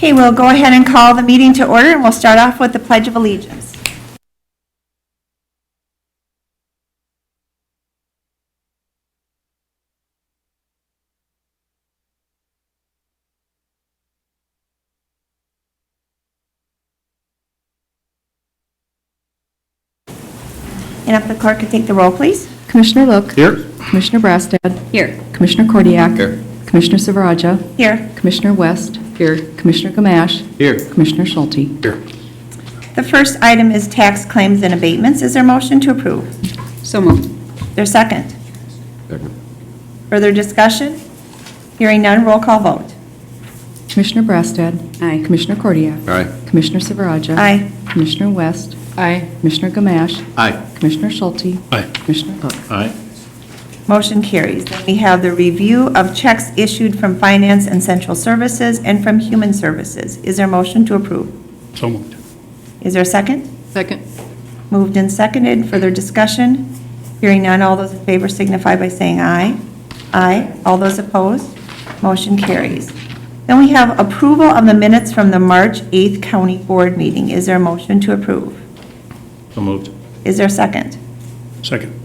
Okay, we'll go ahead and call the meeting to order, and we'll start off with the Pledge of Allegiance. And if the clerk could take the roll, please. Commissioner Look. Here. Commissioner Brastad. Here. Commissioner Kordiak. Here. Commissioner Silveraja. Here. Commissioner West. Here. Commissioner Gamache. Here. Commissioner Schulte. Here. The first item is tax claims and abatements. Is there a motion to approve? So moved. There's second. Second. Further discussion? Hearing none, roll call vote. Commissioner Brastad. Aye. Commissioner Kordiak. Aye. Commissioner Silveraja. Aye. Commissioner West. Aye. Commissioner Gamache. Aye. Commissioner Schulte. Aye. Commissioner Look. Aye. Motion carries. Then we have the review of checks issued from Finance and Central Services and from Human Services. Is there a motion to approve? So moved. Is there a second? Second. Moved and seconded. Further discussion? Hearing none, all those in favor signify by saying aye. Aye. All those opposed? Motion carries. Then we have approval of the minutes from the March 8th County Board meeting. Is there a motion to approve? So moved. Is there a second? Second.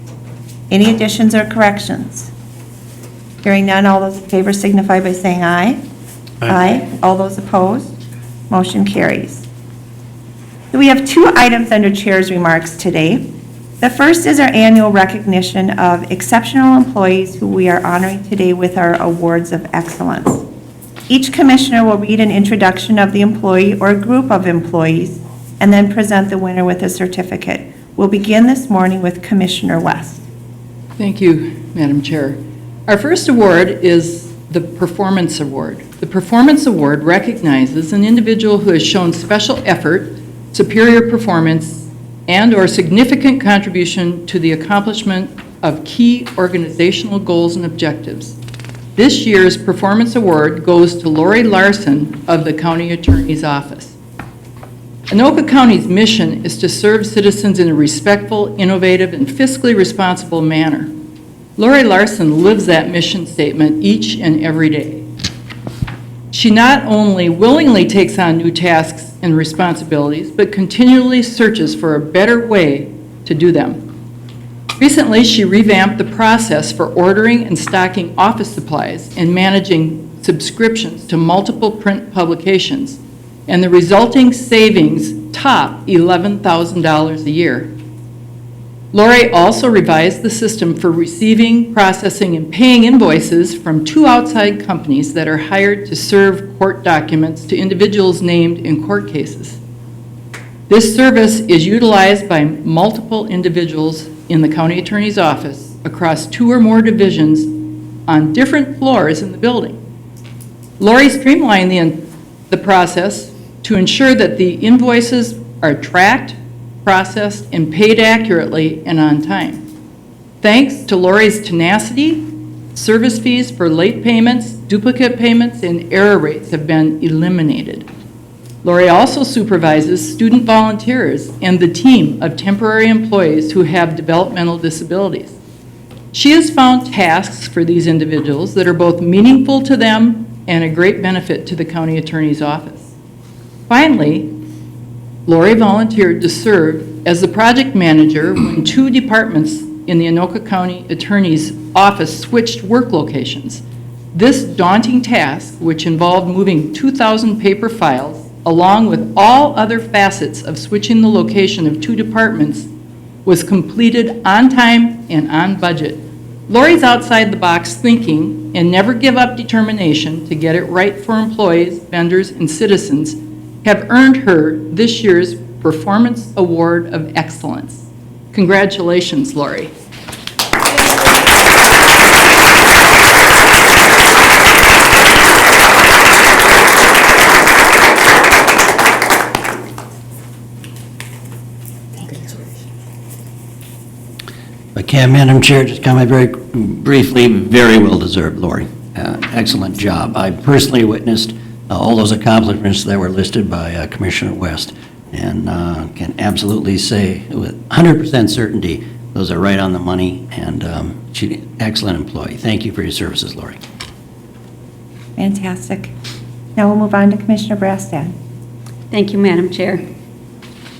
Any additions or corrections? Hearing none, all those in favor signify by saying aye. Aye. All those opposed? Motion carries. So we have two items under Chair's remarks today. The first is our annual recognition of exceptional employees who we are honoring today with our awards of excellence. Each commissioner will read an introduction of the employee or group of employees and then present the winner with a certificate. We'll begin this morning with Commissioner West. Thank you, Madam Chair. Our first award is the Performance Award. The Performance Award recognizes an individual who has shown special effort, superior performance, and/or significant contribution to the accomplishment of key organizational goals and objectives. This year's Performance Award goes to Lori Larson of the County Attorney's Office. Anoka County's mission is to serve citizens in a respectful, innovative, and fiscally responsible manner. Lori Larson lives that mission statement each and every day. She not only willingly takes on new tasks and responsibilities, but continually searches for a better way to do them. Recently, she revamped the process for ordering and stocking office supplies and managing subscriptions to multiple print publications, and the resulting savings top $11,000 a year. Lori also revised the system for receiving, processing, and paying invoices from two outside companies that are hired to serve court documents to individuals named in court cases. This service is utilized by multiple individuals in the County Attorney's Office across two or more divisions on different floors in the building. Lori streamlined the process to ensure that the invoices are tracked, processed, and paid accurately and on time. Thanks to Lori's tenacity, service fees for late payments, duplicate payments, and error rates have been eliminated. Lori also supervises student volunteers and the team of temporary employees who have developmental disabilities. She has found tasks for these individuals that are both meaningful to them and a great benefit to the County Attorney's Office. Finally, Lori volunteered to serve as the project manager when two departments in the Anoka County Attorney's Office switched work locations. This daunting task, which involved moving 2,000 paper files, along with all other facets of switching the location of two departments, was completed on time and on budget. Lori's outside-the-box thinking and never-give-up determination to get it right for employees, vendors, and citizens have earned her this year's Performance Award of Excellence. Congratulations, Lori. Madam Chair, just comment very briefly, very well deserved, Lori. Excellent job. I personally witnessed all those accomplishments that were listed by Commissioner West, and can absolutely say with 100% certainty, those are right on the money, and she's an excellent employee. Thank you for your services, Lori. Fantastic. Now we'll move on to Commissioner Brassad. Thank you, Madam Chair.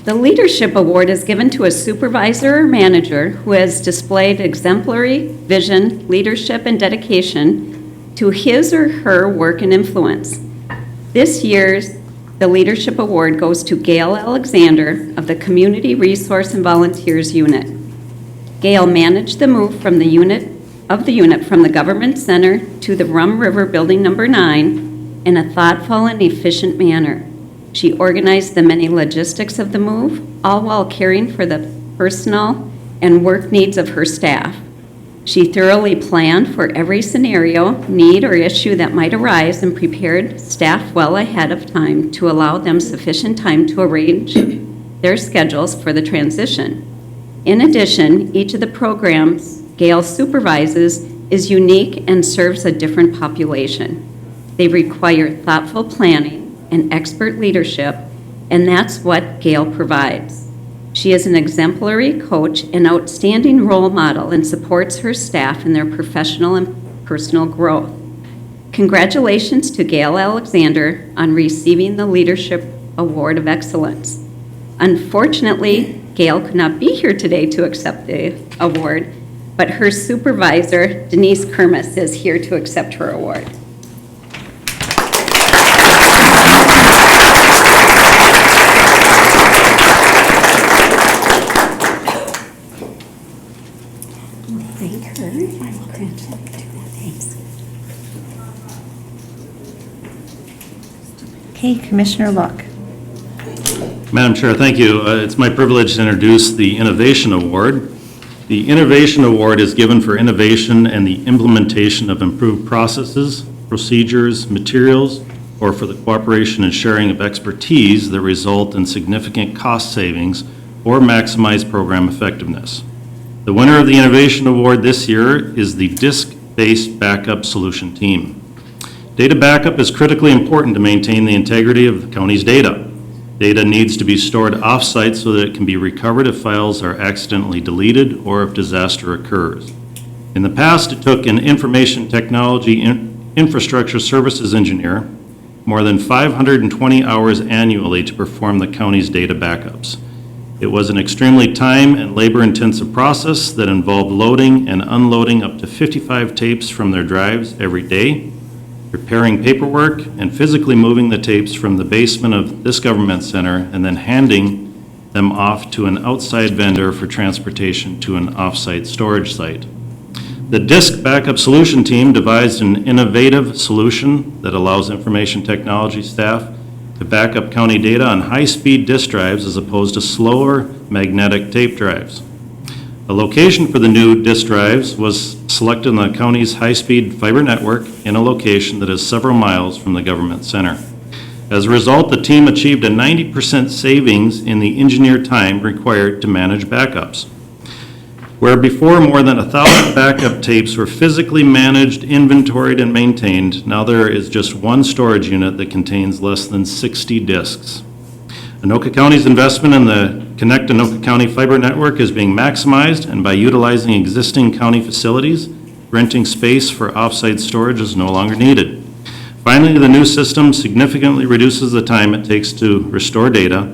The Leadership Award is given to a supervisor or manager who has displayed exemplary vision, leadership, and dedication to his or her work and influence. This year's the Leadership Award goes to Gail Alexander of the Community Resource and Volunteers Unit. Gail managed the move from the unit from the Government Center to the Rum River Building Number 9 in a thoughtful and efficient manner. She organized the many logistics of the move, all while caring for the personal and work needs of her staff. She thoroughly planned for every scenario, need, or issue that might arise and prepared staff well ahead of time to allow them sufficient time to arrange their schedules for the transition. In addition, each of the programs Gail supervises is unique and serves a different population. They require thoughtful planning and expert leadership, and that's what Gail provides. She is an exemplary coach and outstanding role model and supports her staff in their professional and personal growth. Congratulations to Gail Alexander on receiving the Leadership Award of Excellence. Unfortunately, Gail could not be here today to accept the award, but her supervisor, Denise Kermis, is here to accept her award. Thank her. Thanks. Okay, Commissioner Look. Madam Chair, thank you. It's my privilege to introduce the Innovation Award. The Innovation Award is given for innovation and the implementation of improved processes, procedures, materials, or for the cooperation and sharing of expertise that result in significant cost savings or maximize program effectiveness. The winner of the Innovation Award this year is the Disk-Based Backup Solution Team. Data backup is critically important to maintain the integrity of the county's data. Data needs to be stored off-site so that it can be recovered if files are accidentally deleted or if disaster occurs. In the past, it took an information technology infrastructure services engineer more than 520 hours annually to perform the county's data backups. It was an extremely time and labor-intensive process that involved loading and unloading up to 55 tapes from their drives every day, preparing paperwork, and physically moving the tapes from the basement of this government center and then handing them off to an outside vendor for transportation to an off-site storage site. The Disk Backup Solution Team devised an innovative solution that allows information technology staff to back up county data on high-speed disk drives as opposed to slower magnetic tape drives. A location for the new disk drives was selected on the county's high-speed fiber network in a location that is several miles from the government center. As a result, the team achieved a 90% savings in the engineered time required to manage backups. Where before more than 1,000 backup tapes were physically managed, inventoried, and maintained, now there is just one storage unit that contains less than 60 disks. Anoka County's investment in the Connect Anoka County fiber network is being maximized, and by utilizing existing county facilities, renting space for off-site storage is no longer needed. Finally, the new system significantly reduces the time it takes to restore data.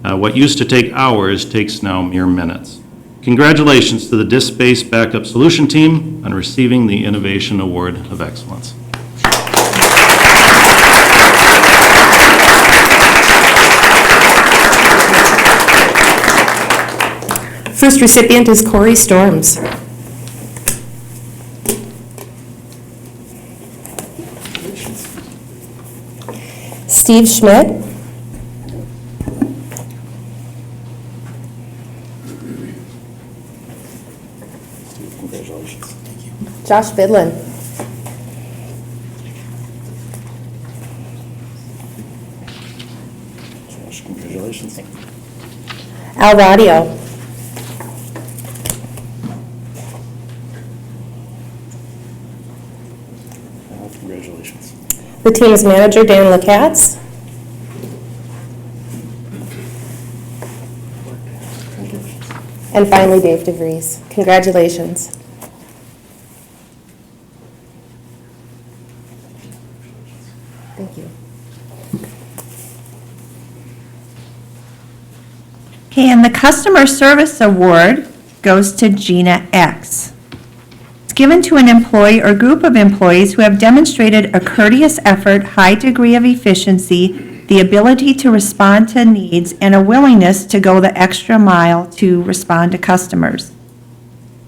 What used to take hours takes now mere minutes. Congratulations to the Disk-Based Backup Solution Team on receiving the Innovation Award of Excellence. First recipient is Corey Storms. Steve Schmidt. Congratulations. Thank you. Josh Bidlin. Josh, congratulations. Al Radio. Congratulations. The team's manager, Dan LaCatz. And finally, Dave DeVries. Congratulations. Thank you. Okay, and the Customer Service Award goes to Gina X. It's given to an employee or group of employees who have demonstrated a courteous effort, high degree of efficiency, the ability to respond to needs, and a willingness to go the extra mile to respond to customers.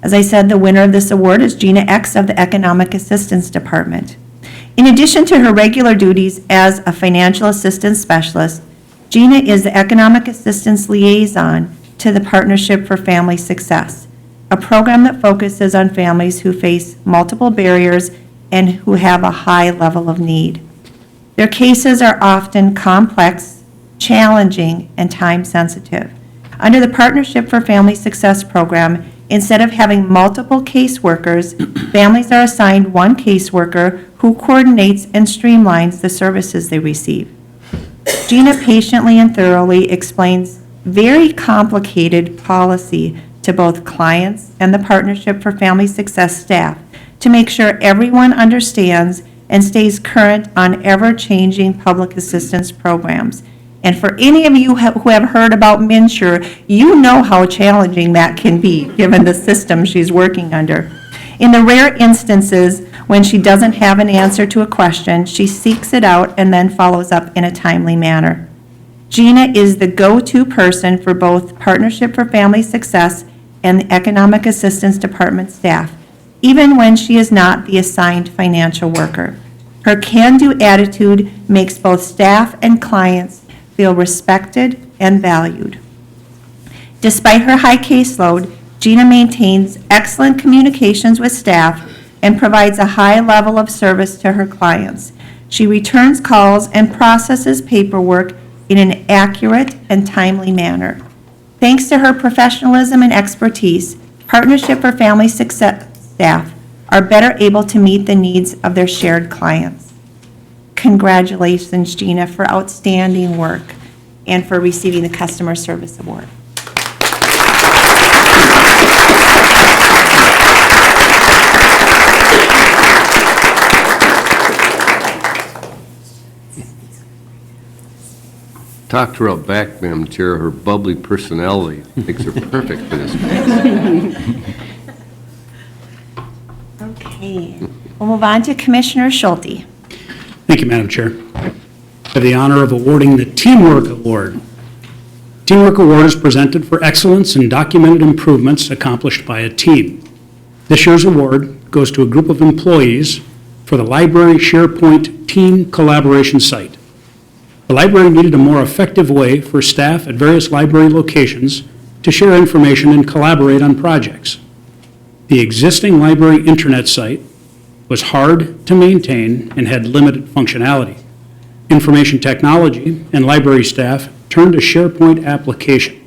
As I said, the winner of this award is Gina X of the Economic Assistance Department. In addition to her regular duties as a financial assistance specialist, Gina is the Economic Assistance Liaison to the Partnership for Family Success, a program that focuses on families who face multiple barriers and who have a high level of need. Their cases are often complex, challenging, and time-sensitive. Under the Partnership for Family Success program, instead of having multiple caseworkers, families are assigned one caseworker who coordinates and streamlines the services they receive. Gina patiently and thoroughly explains very complicated policy to both clients and the Partnership for Family Success staff to make sure everyone understands and stays current on ever-changing public assistance programs. And for any of you who have heard about MNsure, you know how challenging that can be, given the system she's working under. In the rare instances when she doesn't have an answer to a question, she seeks it out and then follows up in a timely manner. Gina is the go-to person for both Partnership for Family Success and the Economic Assistance Department staff, even when she is not the assigned financial worker. Her can-do attitude makes both staff and clients feel respected and valued. Despite her high caseload, Gina maintains excellent communications with staff and provides a high level of service to her clients. She returns calls and processes paperwork in an accurate and timely manner. Thanks to her professionalism and expertise, Partnership for Family Success staff are better able to meet the needs of their shared clients. Congratulations, Gina, for outstanding work and for receiving the Customer Service Award. Talked her up back, Madam Chair. Her bubbly personality makes her perfect for this. Okay, we'll move on to Commissioner Schulte. Thank you, Madam Chair. I have the honor of awarding the Teamwork Award. Teamwork Award is presented for excellence in documented improvements accomplished by a team. This year's award goes to a group of employees for the library SharePoint team collaboration site. The library needed a more effective way for staff at various library locations to share information and collaborate on projects. The existing library intranet site was hard to maintain and had limited functionality. Information technology and library staff turned to SharePoint application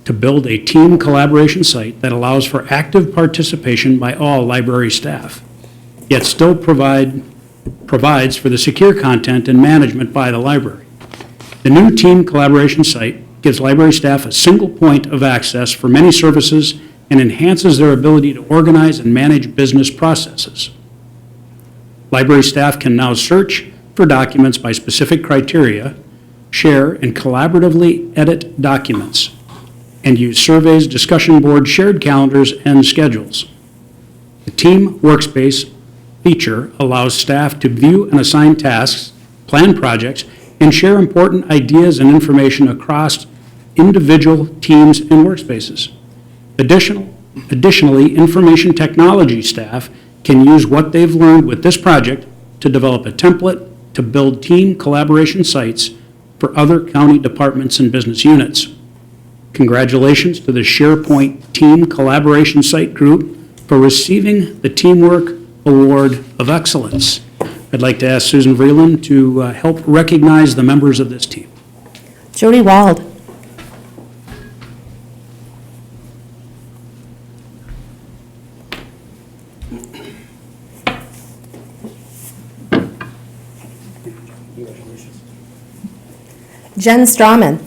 to build a team collaboration site that allows for active participation by all library staff, yet still provides for the secure content and management by the library. The new team collaboration site gives library staff a single point of access for many services and enhances their ability to organize and manage business processes. Library staff can now search for documents by specific criteria, share and collaboratively edit documents, and use surveys, discussion boards, shared calendars, and schedules. The Team Workspace feature allows staff to view and assign tasks, plan projects, and share important ideas and information across individual teams and workspaces. Additionally, information technology staff can use what they've learned with this project to develop a template to build team collaboration sites for other county departments and business units. Congratulations to the SharePoint Team Collaboration Site Group for receiving the Teamwork Award of Excellence. I'd like to ask Susan Vreeland to help recognize the members of this team. Jody Wald. Jen Strawman.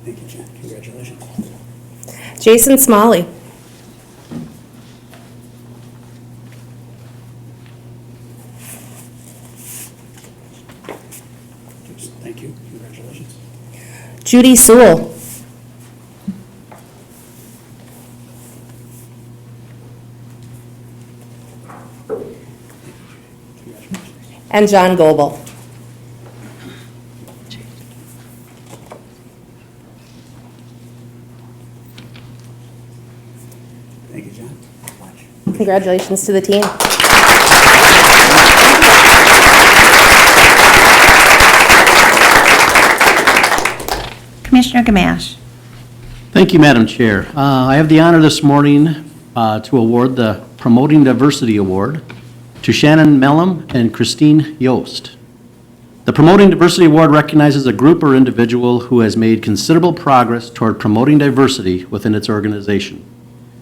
Thank you, Jen. Congratulations. Jason Smalley. Thank you. Congratulations. Judy Sewell. And John Goebel. Thank you, John. Congratulations to the team. Commissioner Gamache. Thank you, Madam Chair. I have the honor this morning to award the Promoting Diversity Award to Shannon Mellum and Christine Yost. The Promoting Diversity Award recognizes a group or individual who has made considerable progress toward promoting diversity within its organization.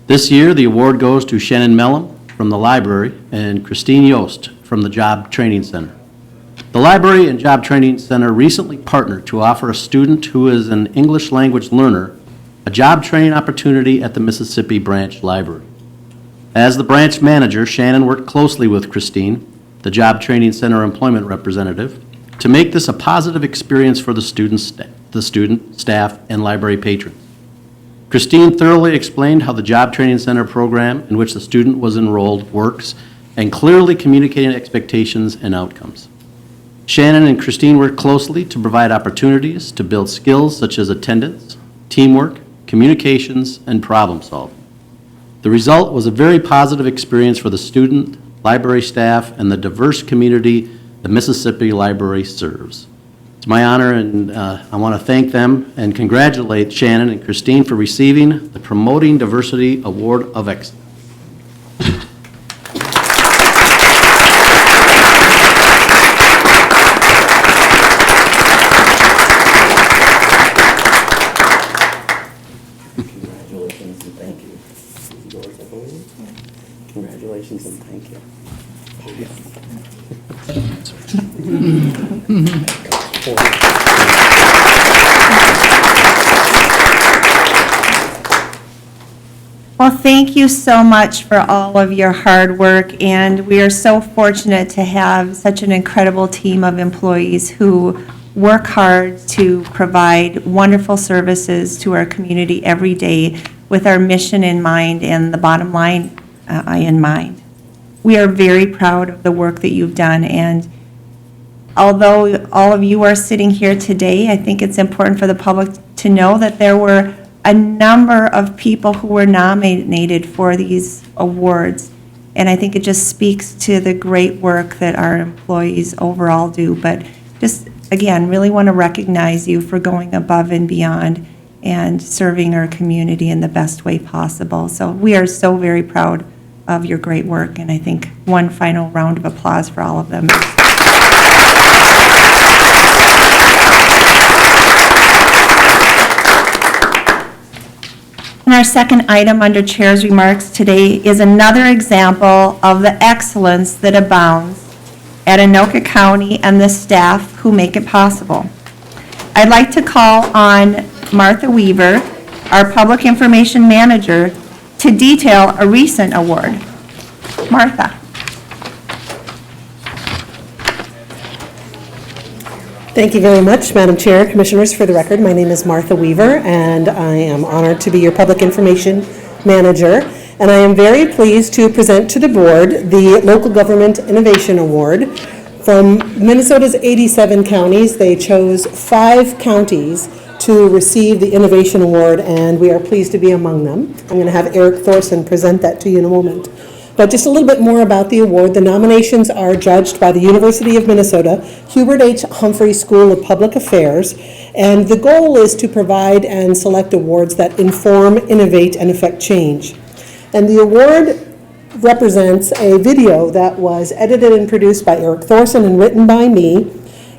This year, the award goes to Shannon Mellum from the library and Christine Yost from the Job Training Center. The Library and Job Training Center recently partnered to offer a student who is an English language learner a job training opportunity at the Mississippi Branch Library. As the branch manager, Shannon worked closely with Christine, the Job Training Center employment representative, to make this a positive experience for the student, staff, and library patrons. Christine thoroughly explained how the Job Training Center program in which the student was enrolled works and clearly communicated expectations and outcomes. Shannon and Christine worked closely to provide opportunities to build skills such as attendance, teamwork, communications, and problem solving. The result was a very positive experience for the student, library staff, and the diverse community the Mississippi Library serves. It's my honor, and I want to thank them and congratulate Shannon and Christine for receiving the Promoting Diversity Award of Excellence. Congratulations and thank you. Yours, I believe. Congratulations and thank you. Well, thank you so much for all of your hard work, and we are so fortunate to have such an incredible team of employees who work hard to provide wonderful services to our community every day with our mission in mind and the bottom line in mind. We are very proud of the work that you've done, and although all of you are sitting here today, I think it's important for the public to know that there were a number of people who were nominated for these awards, and I think it just speaks to the great work that our employees overall do. But just, again, really want to recognize you for going above and beyond and serving our community in the best way possible. So we are so very proud of your great work, and I think one final round of applause for all of them. And our second item under Chair's remarks today is another example of the excellence that abounds at Anoka County and the staff who make it possible. I'd like to call on Martha Weaver, our Public Information Manager, to detail a recent award. Martha. Thank you very much, Madam Chair, Commissioners. For the record, my name is Martha Weaver, and I am honored to be your Public Information Manager. And I am very pleased to present to the Board the Local Government Innovation Award. From Minnesota's 87 counties, they chose 5 counties to receive the Innovation Award, and we are pleased to be among them. I'm going to have Eric Thorson present that to you in a moment. But just a little bit more about the award. The nominations are judged by the University of Minnesota, Hubert H. Humphrey School of Public Affairs, and the goal is to provide and select awards that inform, innovate, and affect change. And the award represents a video that was edited and produced by Eric Thorson and written by me.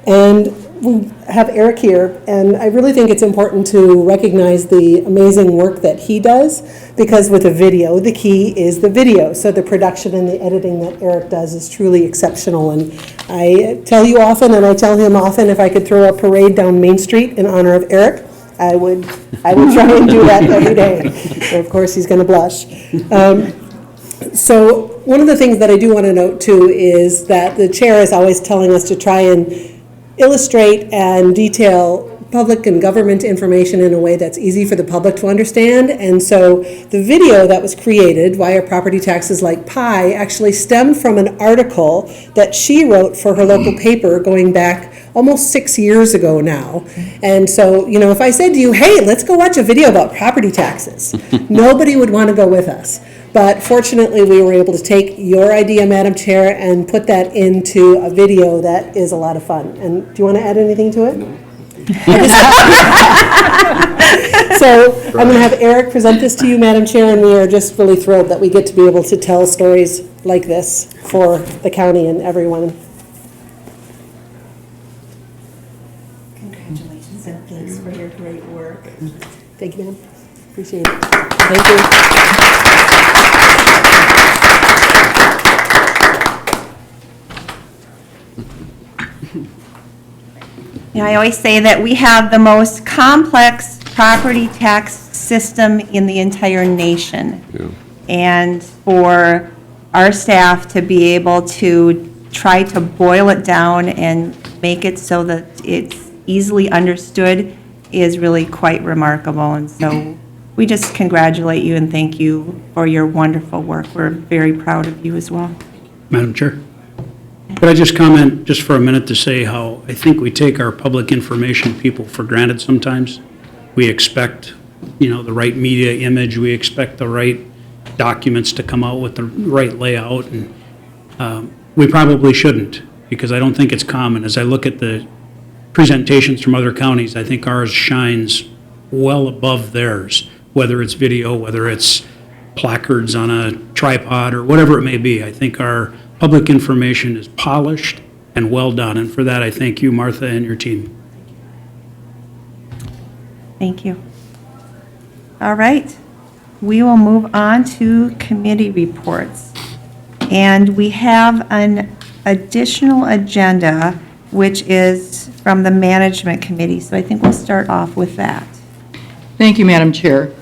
And we have Eric here, and I really think it's important to recognize the amazing work that he does, because with a video, the key is the video. So the production and the editing that Eric does is truly exceptional. And I tell you often, and I tell him often, if I could throw a parade down Main Street in honor of Eric, I would try and do that every day. And of course, he's going to blush. So one of the things that I do want to note too is that the chair is always telling us to try and illustrate and detail public and government information in a way that's easy for the public to understand. And so the video that was created, Why Are Property Taxes Like Pie, actually stemmed from an article that she wrote for her local paper going back almost 6 years ago now. And so, you know, if I said to you, hey, let's go watch a video about property taxes, nobody would want to go with us. But fortunately, we were able to take your idea, Madam Chair, and put that into a video that is a lot of fun. And do you want to add anything to it? So I'm going to have Eric present this to you, Madam Chair, and we are just really thrilled that we get to be able to tell stories like this for the county and everyone. Congratulations and thanks for your great work. Thank you, ma'am. Appreciate it. Thank you. You know, I always say that we have the most complex property tax system in the entire nation. Yeah. And for our staff to be able to try to boil it down and make it so that it's easily understood is really quite remarkable. And so we just congratulate you and thank you for your wonderful work. We're very proud of you as well. Madam Chair, could I just comment just for a minute to say how I think we take our public information people for granted sometimes. We expect, you know, the right media image, we expect the right documents to come out with the right layout, and we probably shouldn't, because I don't think it's common. As I look at the presentations from other counties, I think ours shines well above theirs, whether it's video, whether it's placards on a tripod, or whatever it may be. I think our public information is polished and well done, and for that, I thank you, Martha, and your team. Thank you. All right, we will move on to committee reports. And we have an additional agenda, which is from the Management Committee. So I think we'll start off with that. Thank you, Madam Chair.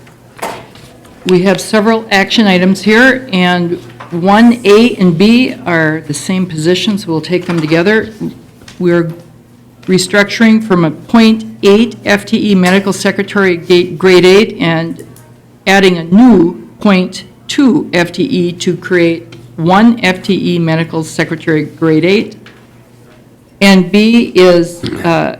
We have several action items here, and 1A and B are the same position, so we'll take them together. We're restructuring from a .8 FTE medical secretary grade 8 and adding a new .2 FTE to create 1 FTE medical secretary grade 8. And B is an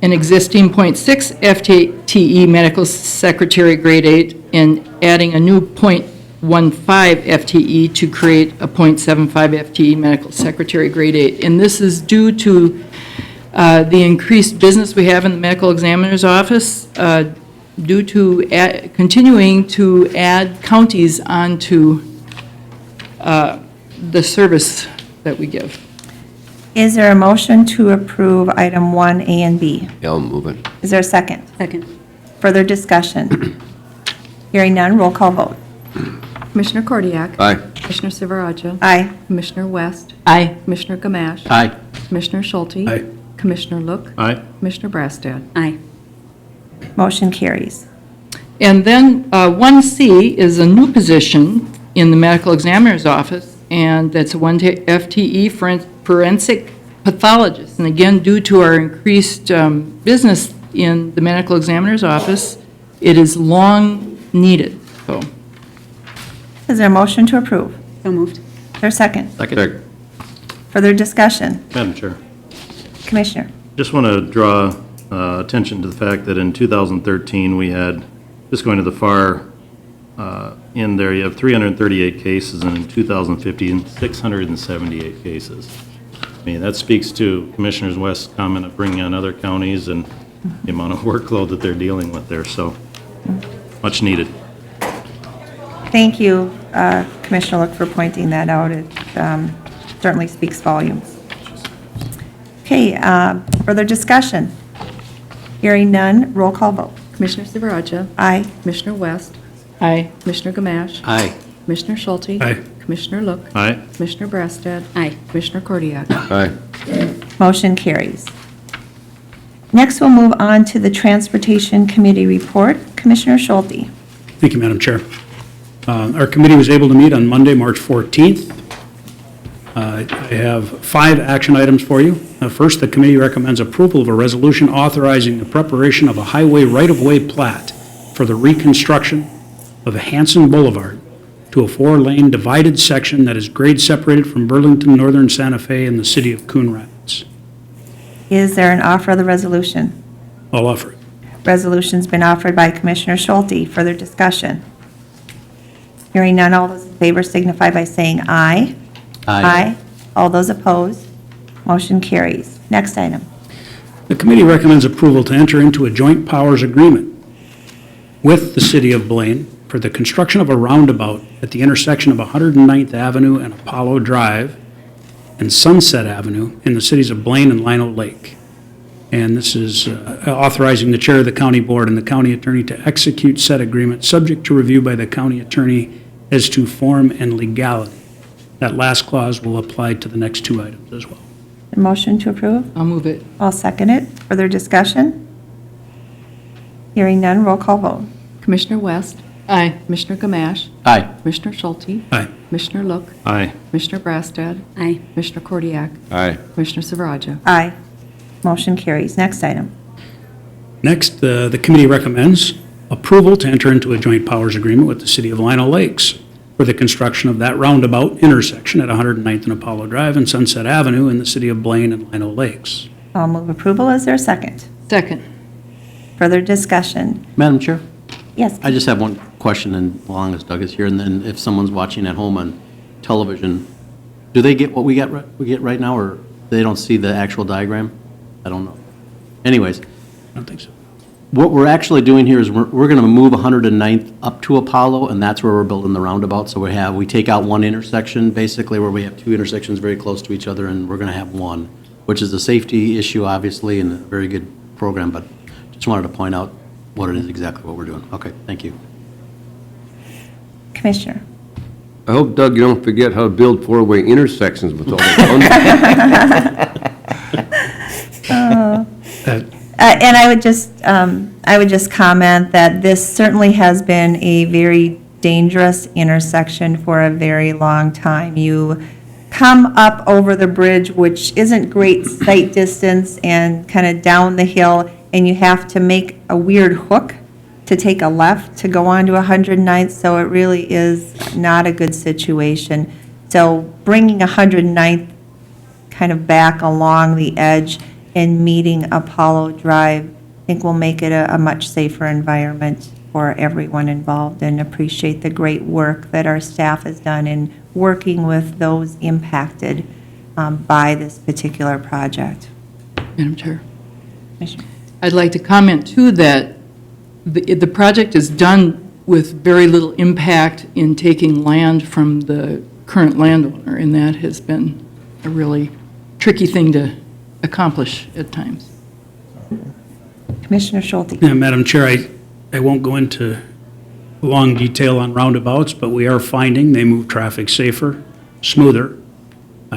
existing .6 FTE medical secretary grade 8 and adding a new .15 FTE to create a .75 FTE medical secretary grade 8. And this is due to the increased business we have in the medical examiner's office, due to continuing to add counties onto the service that we give. Is there a motion to approve item 1A and B? Yeah, I'll move it. Is there a second? Second. Further discussion? Hearing none, roll call vote. Commissioner Kordiak. Aye. Commissioner Silveraja. Aye. Commissioner West. Aye. Commissioner Gamache. Aye. Commissioner Schulte. Aye. Commissioner Look. Aye. Commissioner Brassad. Aye. Motion carries. And then 1C is a new position in the medical examiner's office, and that's a 1 FTE forensic pathologist. And again, due to our increased business in the medical examiner's office, it is long needed, so. Is there a motion to approve? So moved. Is there a second? Second. Further discussion? Madam Chair, Commissioner? just want to draw attention to the fact that in 2013, we had, just going to the far end there, you have 338 cases, and in 2015, 678 cases. I mean, that speaks to Commissioner West's comment of bringing on other counties and the amount of workload that they're dealing with there, so much needed. Thank you, Commissioner Look, for pointing that out. It certainly speaks volumes. Okay, further discussion? Hearing none, roll call vote. Commissioner Silveraja. Aye. Commissioner West. Aye. Commissioner Gamache. Aye. Commissioner Schulte. Aye. Commissioner Look. Aye. Commissioner Brassad. Aye. Commissioner Kordiak. Aye. Motion carries. Next, we'll move on to the Transportation Committee report. Commissioner Schulte. Thank you, Madam Chair. Our committee was able to meet on Monday, March 14th. I have 5 action items for you. First, the committee recommends approval of a resolution authorizing the preparation of a highway right-of-way plat for the reconstruction of Hanson Boulevard to a 4-lane divided section that is grade separated from Burlington, Northern Santa Fe, and the city of Coon Rapids. Is there an offer of the resolution? I'll offer it. Resolution's been offered by Commissioner Schulte. Further discussion? Hearing none, all those in favor signify by saying aye. Aye. All those opposed, motion carries. Next item. The committee recommends approval to enter into a joint powers agreement with the city of Blaine for the construction of a roundabout at the intersection of 109th Avenue and Apollo Drive and Sunset Avenue in the cities of Blaine and Lino Lake. And this is authorizing the chair of the county board and the county attorney to execute said agreement, subject to review by the county attorney as to form and legality. That last clause will apply to the next 2 items as well. A motion to approve? I'll move it. I'll second it. Further discussion? Hearing none, roll call vote. Commissioner West, Aye. Commissioner Gamache, Aye. Commissioner Schulte, Aye. Commissioner Look, Aye. Commissioner Brassad, Aye. Commissioner Kordiak, Aye. Commissioner Silveraja. Aye. Motion carries. Next item. Next, the committee recommends approval to enter into a joint powers agreement with the city of Lino Lakes for the construction of that roundabout intersection at 109th and Apollo Drive and Sunset Avenue in the city of Blaine and Lino Lakes. I'll move approval. Is there a second? Second. Further discussion? Madam Chair, Yes. I just have one question, and as long as Doug is here, and then if someone's watching at home on television, do they get what we get right now, or they don't see the actual diagram? I don't know. Anyways, I don't think so. what we're actually doing here is we're going to move 109th up to Apollo, and that's where we're building the roundabout. So we take out one intersection, basically, where we have 2 intersections very close to each other, and we're going to have one, which is a safety issue, obviously, and a very good program, but just wanted to point out what it is exactly what we're doing. Okay, thank you. Commissioner? I hope, Doug, you don't forget how to build 4-way intersections with all the And I would just comment that this certainly has been a very dangerous intersection for a very long time. You come up over the bridge, which isn't great sight distance, and kind of down the hill, and you have to make a weird hook to take a left to go onto 109th, so it really is not a good situation. So bringing 109th kind of back along the edge and meeting Apollo Drive, I think will make it a much safer environment for everyone involved, and appreciate the great work that our staff has done in working with those impacted by this particular project. Madam Chair. Commissioner? I'd like to comment, too, that the project is done with very little impact in taking land from the current landowner, and that has been a really tricky thing to accomplish at times. Commissioner Schulte? Yeah, Madam Chair, I won't go into long detail on roundabouts, but we are finding they move traffic safer, smoother.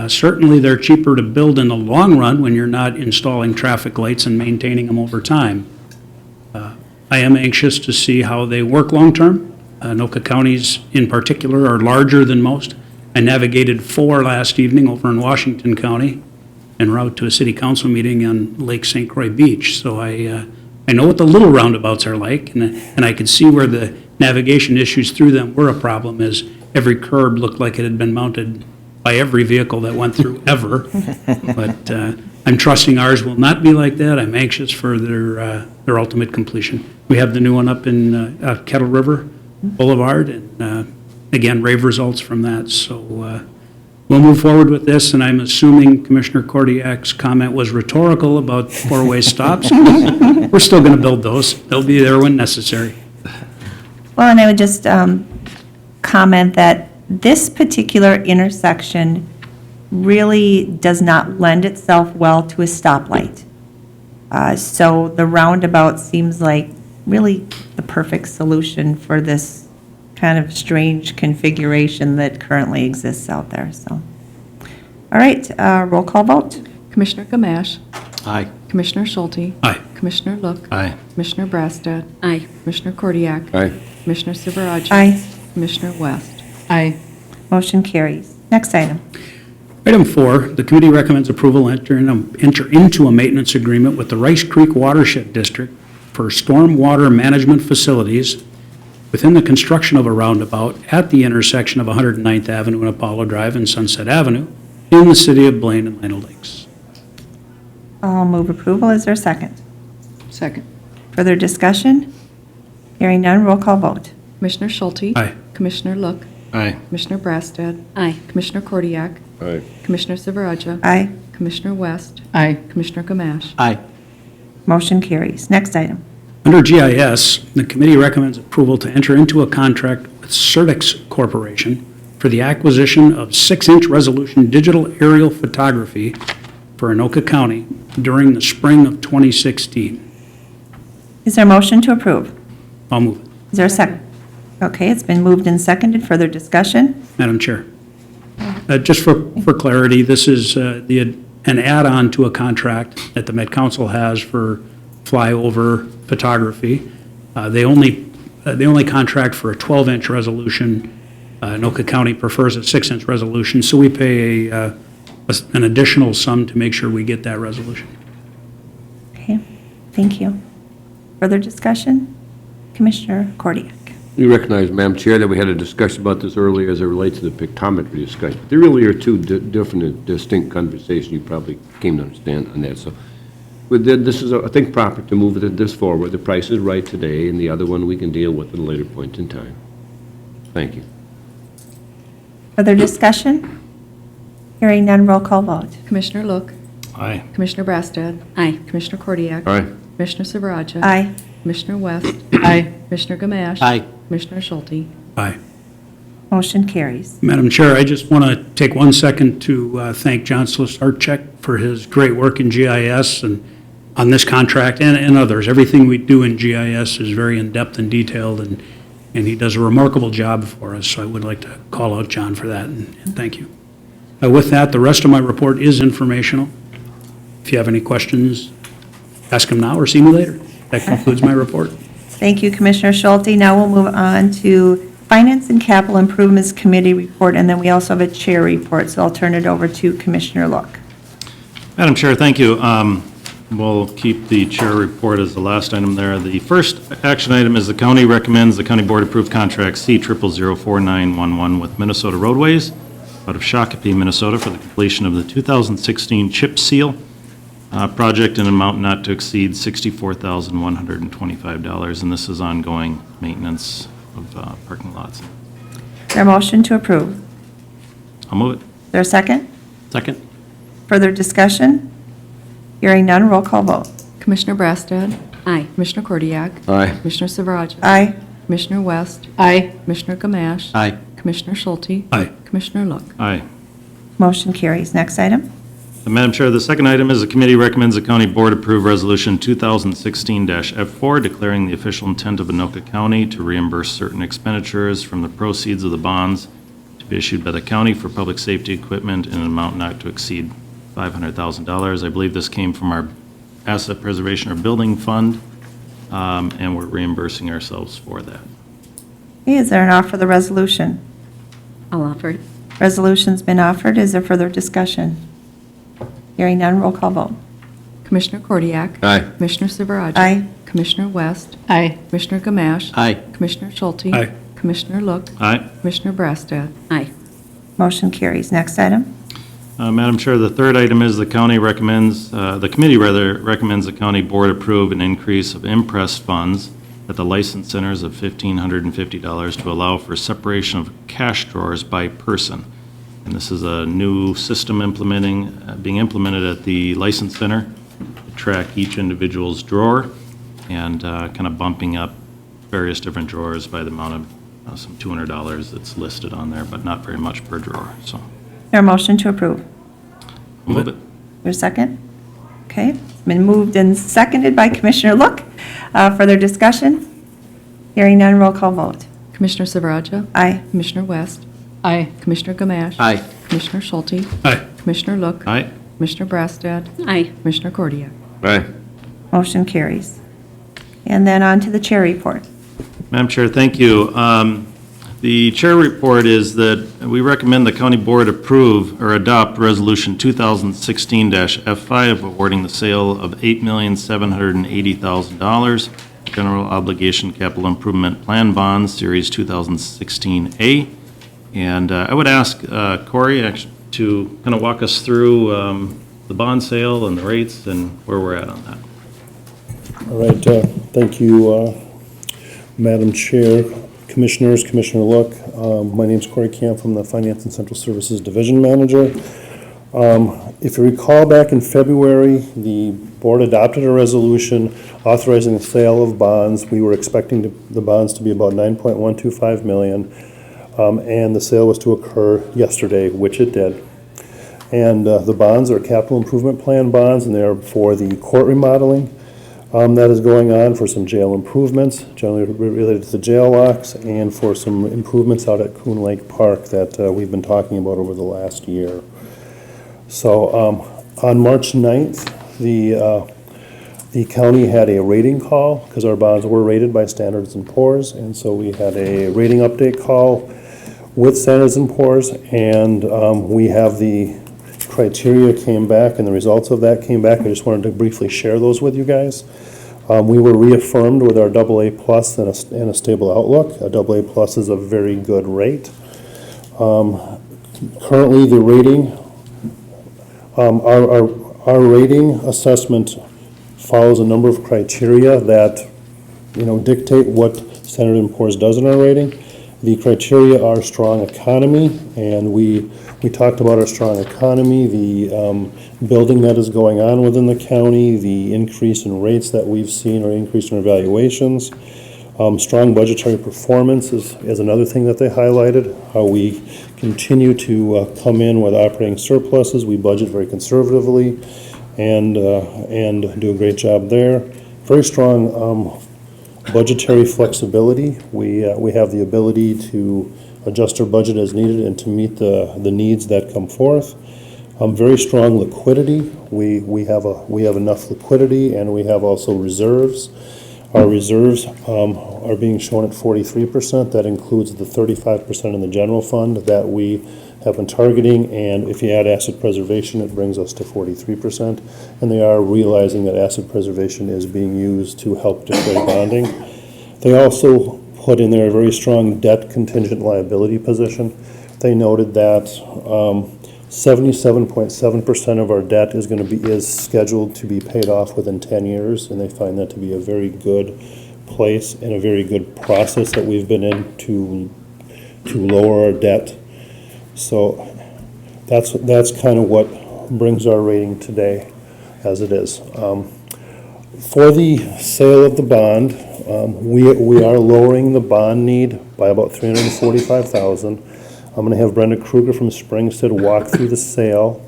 Certainly, they're cheaper to build in the long run when you're not installing traffic lights and maintaining them over time. I am anxious to see how they work long-term. Anoka counties in particular are larger than most. I navigated 4 last evening over in Washington County en route to a city council meeting on Lake St. Croix Beach. So I know what the little roundabouts are like, and I could see where the navigation issues through them were a problem, as every curb looked like it had been mounted by every vehicle that went through ever. But I'm trusting ours will not be like that. I'm anxious for their ultimate completion. We have the new one up in Kettle River Boulevard, and again, rave results from that. So we'll move forward with this, and I'm assuming Commissioner Kordiak's comment was rhetorical about 4-way stops. We're still going to build those. They'll be there when necessary. Well, and I would just comment that this particular intersection really does not lend itself well to a stoplight. So the roundabout seems like really the perfect solution for this kind of strange configuration that currently exists out there, so. All right, roll call vote. Commissioner Gamache, Aye. Commissioner Schulte, Aye. Commissioner Look, Aye. Commissioner Brassad, Aye. Commissioner Kordiak, Aye. Commissioner Silveraja. Aye. Commissioner West. Aye. Motion carries. Next item. Item 4, the committee recommends approval enter into a maintenance agreement with the Rice Creek Watershed District for stormwater management facilities within the construction of a roundabout at the intersection of 109th Avenue and Apollo Drive and Sunset Avenue in the city of Blaine and Lino Lakes. I'll move approval. Is there a second? Second. Further discussion? Hearing none, roll call vote. Commissioner Schulte? Aye. Commissioner Look? Aye. Commissioner Brassad? Aye. Commissioner Kordiak? Aye. Commissioner Silveraja? Aye. Commissioner West? Aye. Commissioner Gamache? Aye. Motion carries. Next item. Under GIS, the committee recommends approval to enter into a contract with Certix Corporation for the acquisition of 6-inch resolution digital aerial photography for Anoka County during the spring of 2016. Is there a motion to approve? I'll move it. Is there a second? Okay, it's been moved and seconded. Further discussion? Madam Chair. Just for clarity, this is an add-on to a contract that the Met Council has for flyover photography. They only contract for a 12-inch resolution. Anoka County prefers a 6-inch resolution, so we pay an additional sum to make sure we get that resolution. Okay, thank you. Further discussion? Commissioner Kordiak. You recognize, Madam Chair, that we had a discussion about this earlier as it relates to the pictometry discussion. There really are two different and distinct conversations you probably came to understand on that. So this is, I think, proper to move this forward. The price is right today, and the other one we can deal with at a later point in time. Thank you. Further discussion? Hearing none, roll call vote. Commissioner Look? Aye. Commissioner Brassad? Aye. Commissioner Kordiak? Aye. Commissioner Silveraja? Aye. Commissioner West? Aye. Commissioner Gamache? Aye. Commissioner Schulte? Aye. Motion carries. Madam Chair, I just want to take 1 second to thank John Slusarczyk for his great work in GIS and on this contract and others. Everything we do in GIS is very in-depth and detailed, and he does a remarkable job for us, so I would like to call out John for that, and thank you. With that, the rest of my report is informational. If you have any questions, ask them now or see me later. That concludes my report. Thank you, Commissioner Schulte. Now we'll move on to Finance and Capital Improvements Committee report, and then we also have a chair report, so I'll turn it over to Commissioner Look. Madam Chair, thank you. We'll keep the chair report as the last item there. The first action item is the county recommends the county board approve contract C004911 with Minnesota Roadways out of Shakopee, Minnesota for the completion of the 2016 chip seal project in an amount not to exceed $64,125, and this is ongoing maintenance of parking lots. Is there a motion to approve? I'll move it. Is there a second? Second. Further discussion? Hearing none, roll call vote. Commissioner Brassad? Aye. Commissioner Kordiak? Aye. Commissioner Silveraja? Aye. Commissioner West? Aye. Commissioner Gamache? Aye. Commissioner Schulte? Aye. Commissioner Look? Aye. Motion carries. Next item. Madam Chair, the second item is the committee recommends the county board approve resolution 2016-F4 declaring the official intent of Anoka County to reimburse certain expenditures from the proceeds of the bonds to be issued by the county for public safety equipment in an amount not to exceed $500,000. I believe this came from our asset preservation or building fund, and we're reimbursing ourselves for that. Okay, is there an offer of the resolution? I'll offer it. Resolution's been offered. Is there further discussion? Hearing none, roll call vote. Commissioner Kordiak? Aye. Commissioner Silveraja? Aye. Commissioner West? Aye. Commissioner Gamache? Aye. Commissioner Schulte? Aye. Commissioner Look? Aye. Commissioner Brassad? Aye. Motion carries. Next item. Madam Chair, the third item is the committee recommends the county board approve an increase of impressed funds at the license centers of $1,550 to allow for separation of cash drawers by person. And this is a new system being implemented at the license center to track each individual's drawer and kind of bumping up various different drawers by the amount of some $200 that's listed on there, but not very much per drawer, so. Is there a motion to approve? I'll move it. Is there a second? Okay, it's been moved and seconded by Commissioner Look. Further discussion? Hearing none, roll call vote. Commissioner Silveraja? Aye. Commissioner West? Aye. Commissioner Gamache? Aye. Commissioner Schulte? Aye. Commissioner Look? Aye. Commissioner Brassad? Aye. Commissioner Kordiak? Aye. Motion carries. And then on to the chair report. Madam Chair, thank you. The chair report is that we recommend the county board approve or adopt Resolution 2016-F5 awarding the sale of $8,780,000 general obligation capital improvement plan bonds, Series 2016A. And I would ask Corey to kind of walk us through the bond sale and the rates and where we're at on that. All right, thank you, Madam Chair, Commissioners, Commissioner Look. My name's Corey Camp from the Finance and Central Services Division Manager. If you recall, back in February, the board adopted a resolution authorizing the sale of bonds. We were expecting the bonds to be about $9.125 million, and the sale was to occur yesterday, which it did. And the bonds are capital improvement plan bonds, and they're for the court remodeling that is going on, for some jail improvements, generally related to the jail locks, and for some improvements out at Coon Lake Park that we've been talking about over the last year. So on March 9th, the county had a rating call because our bonds were rated by Standards & Poor's, and so we had a rating update call with Standards & Poor's, and we have the criteria came back and the results of that came back. I just wanted to briefly share those with you guys. We were reaffirmed with our AA+ and a stable outlook. A AA+ is a very good rate. Currently, the rating, our rating assessment follows a number of criteria that, dictate what Standard & Poor's does in our rating. The criteria are strong economy, and we talked about our strong economy, the building that is going on within the county, the increase in rates that we've seen or increase in our valuations. Strong budgetary performance is another thing that they highlighted, how we continue to come in with operating surpluses. We budget very conservatively and do a great job there. Very strong budgetary flexibility. We have the ability to adjust our budget as needed and to meet the needs that come forth. Very strong liquidity. We have enough liquidity, and we have also reserves. Our reserves are being shown at 43%. That includes the 35% in the general fund that we have been targeting, and if you add asset preservation, it brings us to 43%. And they are realizing that asset preservation is being used to help defray bonding. They also put in there a very strong debt contingent liability position. They noted that 77.7% of our debt is scheduled to be paid off within 10 years, and they find that to be a very good place and a very good process that we've been in to lower our debt. So that's kind of what brings our rating today as it is. For the sale of the bond, we are lowering the bond need by about $345,000. I'm going to have Brenda Kruger from Springstead walk through the sale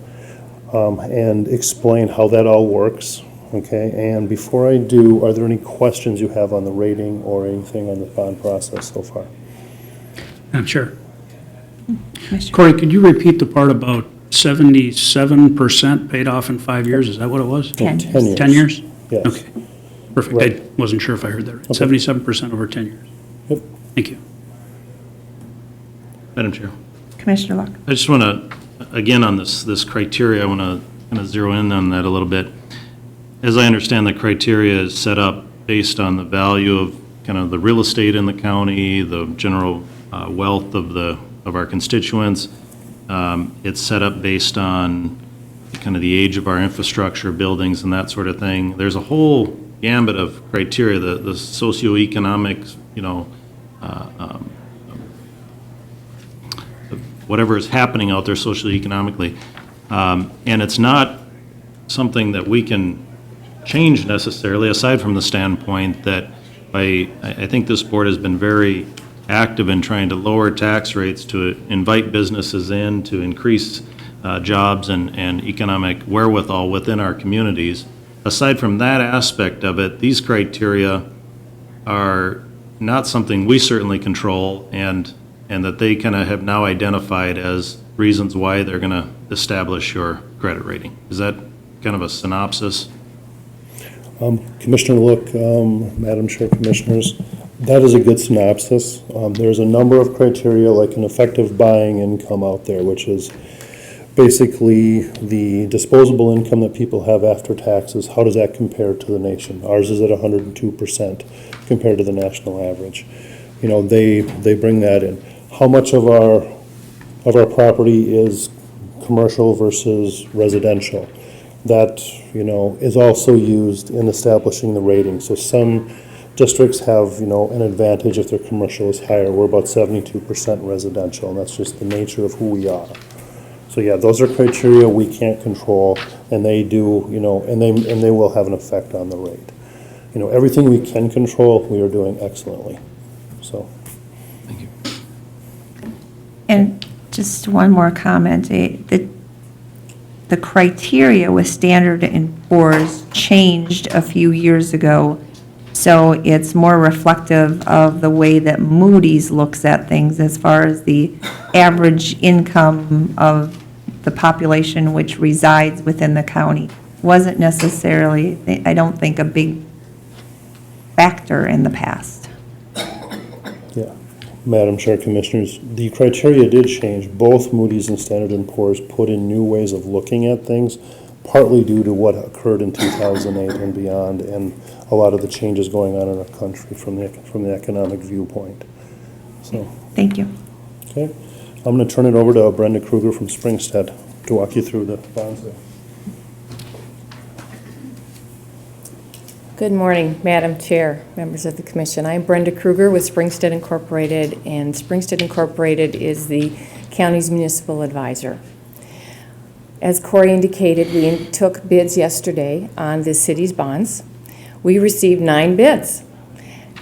and explain how that all works. Okay, and before I do, are there any questions you have on the rating or anything on the bond process so far? I'm sure. Corey, could you repeat the part about 77% paid off in 5 years? Is that what it was? 10 years. 10 years? Yes. Okay, perfect. Right. I wasn't sure if I heard that right. Okay. 77% over 10 years. Yep. Thank you. Madam Chair. Commissioner Luck. I just want to, again, on this criteria, I want to kind of zero in on that a little bit. As I understand, the criteria is set up based on the value of kind of the real estate in the county, the general wealth of our constituents. It's set up based on kind of the age of our infrastructure, buildings, and that sort of thing. There's a whole gambit of criteria, the socioeconomic, whatever is happening out there socioeconomically. And it's not something that we can change necessarily, aside from the standpoint that I think this board has been very active in trying to lower tax rates to invite businesses in, to increase jobs and economic wherewithal within our communities. Aside from that aspect of it, these criteria are not something we certainly control, and that they kind of have now identified as reasons why they're going to establish your credit rating. Is that kind of a synopsis? Commissioner Look, Madam Chair, Commissioners, That is a good synopsis. There's a number of criteria, like an effective buying income out there, which is basically the disposable income that people have after taxes. How does that compare to the nation? Ours is at 102% compared to the national average. You know, they bring that in. How much of our property is commercial versus residential? That, you know, is also used in establishing the rating. So some districts have, you know, an advantage if their commercial is higher. We're about 72% residential, and that's just the nature of who we are. So yeah, those are criteria we can't control, and they do, you know, and they will have an effect on the rate. You know, everything we can control, we are doing excellently. So. And just one more comment, the criteria with Standard & Poor's changed a few years ago, so it's more reflective of the way that Moody's looks at things as far as the average income of the population which resides within the county. Wasn't necessarily, I don't think, a big factor in the past. Yeah, Madam Chair, Commissioners, the criteria did change. Both Moody's and Standard & Poor's put in new ways of looking at things, partly due to what occurred in 2008 and beyond, and a lot of the changes going on in our country from the economic viewpoint. So, Thank you. okay, I'm going to turn it over to Brenda Kruger from Springstead to walk you through the bonds there. Good morning, Madam Chair, members of the Commission. I'm Brenda Kruger with Springstead Incorporated, and Springstead Incorporated is the county's municipal advisor. As Corey indicated, we took bids yesterday on the city's bonds. We received 9 bids,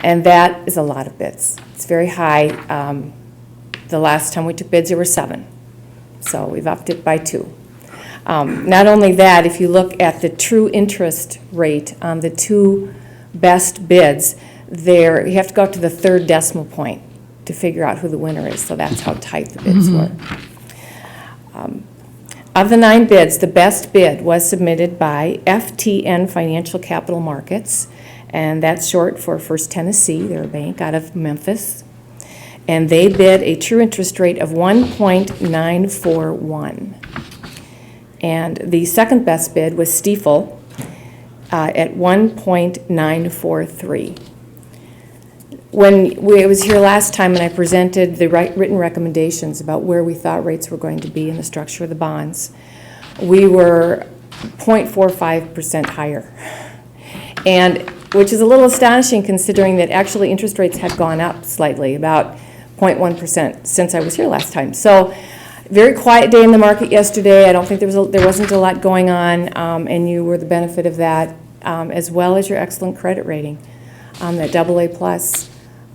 and that is a lot of bids. It's very high. The last time we took bids, there were 7, so we've upped it by 2. Not only that, if you look at the true interest rate on the 2 best bids, there you have to go up to the 3rd decimal point to figure out who the winner is, so that's how tight the bids were. Of the 9 bids, the best bid was submitted by FTN Financial Capital Markets, and that's short for First Tennessee. They're a bank out of Memphis. And they bid a true interest rate of 1.941. And the second best bid was Stifel at 1.943. When I was here last time and I presented the written recommendations about where we thought rates were going to be in the structure of the bonds, we were 0.45% higher. And which is a little astonishing considering that actually interest rates had gone up slightly, about 0.1% since I was here last time. So very quiet day in the market yesterday. I don't think there wasn't a lot going on, and you were the benefit of that, as well as your excellent credit rating, that AA+.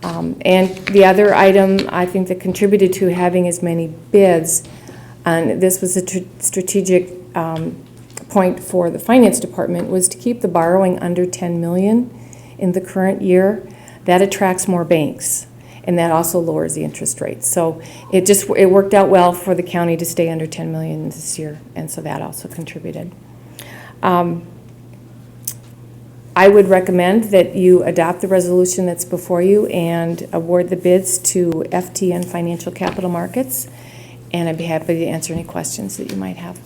And the other item I think that contributed to having as many bids, and this was a strategic point for the finance department, was to keep the borrowing under $10 million in the current year. That attracts more banks, and that also lowers the interest rate. So it worked out well for the county to stay under $10 million this year, and so that also contributed. I would recommend that you adopt the resolution that's before you and award the bids to FTN Financial Capital Markets, and I'd be happy to answer any questions that you might have.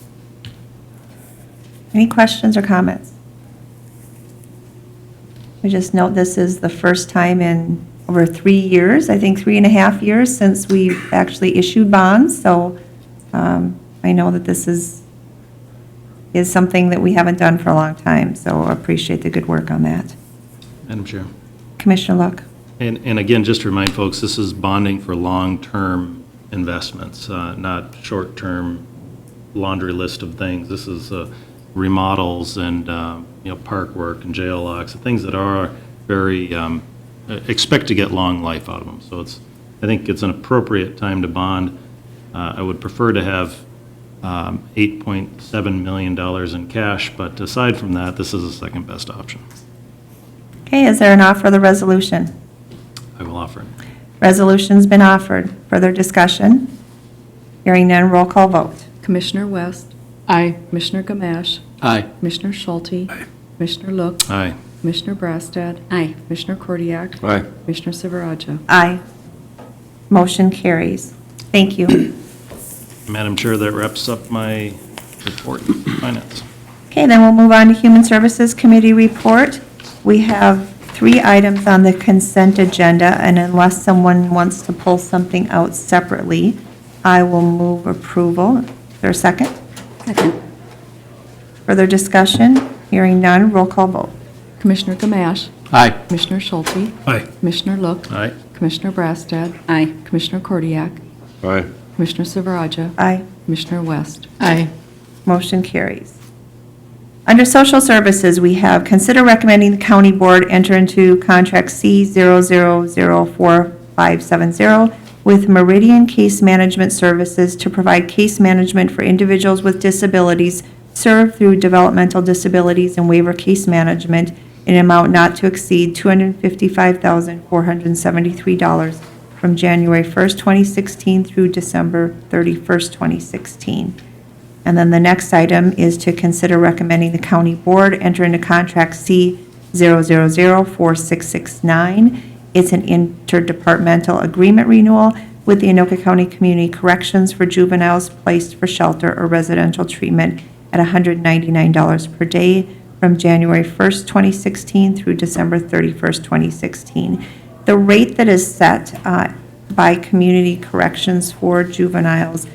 Any questions or comments? We just note this is the first time in over 3 years, I think 3.5 years, since we've actually issued bonds. So I know that this is something that we haven't done for a long time. So I appreciate the good work on that. Madam Chair. Commissioner Luck. And again, just to remind folks, this is bonding for long-term investments, not short-term laundry list of things. This is remodels and park work and jail locks, things that are very expect to get long life out of them. So I think it's an appropriate time to bond. I would prefer to have $8.7 million in cash, but aside from that, this is the second best option. Okay, is there an offer of the resolution? I will offer it. Resolution's been offered. Further discussion? Hearing none, roll call vote. Commissioner West. Aye. Commissioner Gamache. Aye. Commissioner Schulte. Commissioner Look. Aye. Commissioner Brassad. Aye. Commissioner Kordiak. Aye. Commissioner Silveraja. Aye. Motion carries. Thank you. Madam Chair, that wraps up my report on finance. Okay, then we'll move on to Human Services Committee report. We have 3 items on the consent agenda, and unless someone wants to pull something out separately, I will move approval. Is there a second? Second. Further discussion? Hearing none, roll call vote. Commissioner Gamache. Aye. Commissioner Schulte. Aye. Commissioner Look. Aye. Commissioner Brassad. Aye. Commissioner Kordiak. Aye. Commissioner Silveraja. Aye. Commissioner West. Aye. Motion carries. Under Social Services, we have consider recommending the county board enter into contract C00045570 with Meridian Case Management Services to provide case management for individuals with disabilities served through developmental disabilities and waiver case management in an amount not to exceed $255,473 from January 1st, 2016 through December 31st, 2016. And then the next item is to consider recommending the county board enter into contract C00046669. It's an interdepartmental agreement renewal with the Anoka County Community Corrections for juveniles placed for shelter or residential treatment at $199 per day from January 1st, 2016 through December 31st, 2016. The rate that is set by Community Corrections for juveniles,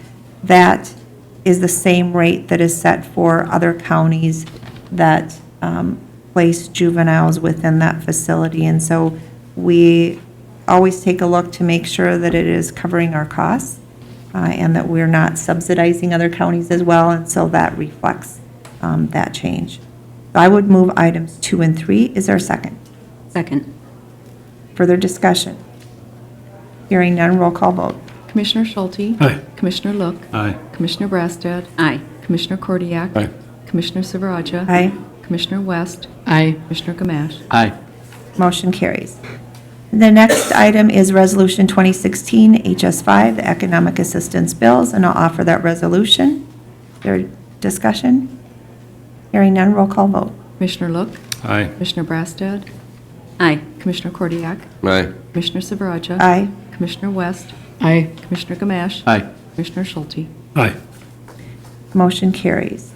that is the same rate that is set for other counties that place juveniles within that facility. And so we always take a look to make sure that it is covering our costs and that we're not subsidizing other counties as well. And so that reflects that change. So I would move items 2 and 3. Is there a second? Second. Further discussion? Hearing none, roll call vote. Commissioner Schulte. Aye. Commissioner Look. Aye. Commissioner Brassad. Aye. Commissioner Kordiak. Aye. Commissioner Silveraja. Aye. Commissioner West. Aye. Commissioner Gamache. Aye. Motion carries. The next item is Resolution 2016 HS5, the Economic Assistance Bills, and I'll offer that resolution. Is there discussion? Hearing none, roll call vote. Commissioner Look. Aye. Commissioner Brassad. Aye. Commissioner Kordiak. Aye. Commissioner Silveraja. Aye. Commissioner West. Aye. Commissioner Gamache. Aye. Commissioner Schulte. Aye. Motion carries.